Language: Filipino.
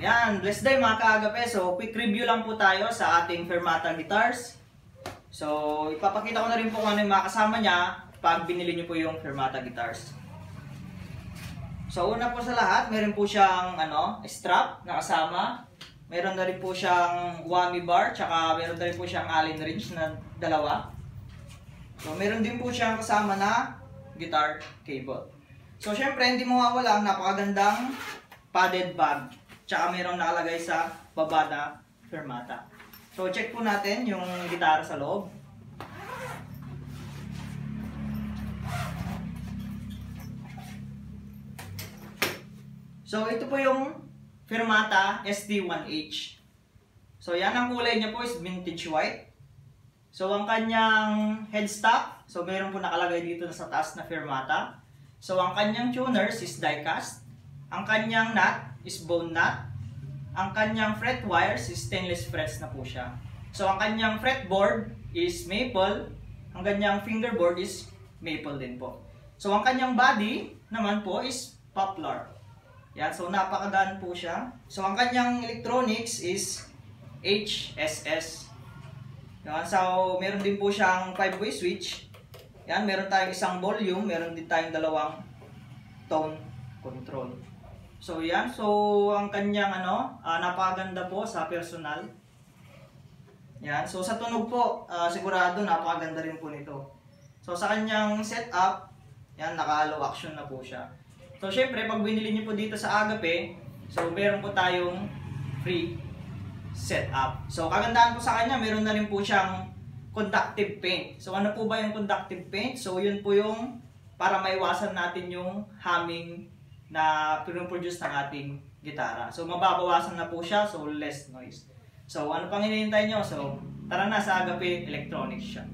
Yan, blessed day mga kaagape. So, quick review lang po tayo sa ating Fermata guitars. So, ipapakita ko na rin po kung ano yung makasama niya pag binili niyo po yung Fermata guitars. So, una po sa lahat, meron po siyang strap na kasama. Meron na rin po siyang whammy bar, tsaka meron na rin po siyang Allen wrench na dalawa. So, meron din po siyang kasama na guitar cable. So, syempre, hindi mawawala ang napakagandang padded bag. Tsaka mayroong nakalagay sa baba na Fermata. So, check po natin yung gitara sa loob. So, ito po yung Fermata SD1H. So, yan ang kulay niya po is vintage white. So, ang kanyang headstock, so mayroon po nakalagay dito sa taas na Fermata. So, ang kanyang tuners is die-cast. Ang kanyang nut is bone nut. Ang kanyang fret wires is stainless frets na po siya. So, ang kanyang fretboard is maple. Ang kanyang fingerboard is maple din po. So, ang kanyang body naman po is poplar. Yan, so napakadaan po siya. So, ang kanyang electronics is HSS. Yan, so, meron din po siyang 5-way switch. Yan, meron tayong isang volume, meron din tayong dalawang tone control. So yan, so ang kanyang napakaganda po sa personal. Yan, so sa tunog po, sigurado napakaganda rin po nito. So sa kanyang setup, yan, naka-low action na po siya. So syempre, pag binili niyo po dito sa Agape, so meron po tayong free setup. So kagandahan po sa kanya, meron na rin po siyang conductive paint. So ano po ba yung conductive paint? So yun po yung para maiwasan natin yung humming na pinoproduce ng ating gitara. So mababawasan na po siya, so less noise. So ano pang hinihintay nyo? So tara na sa Agape Electronics Shop.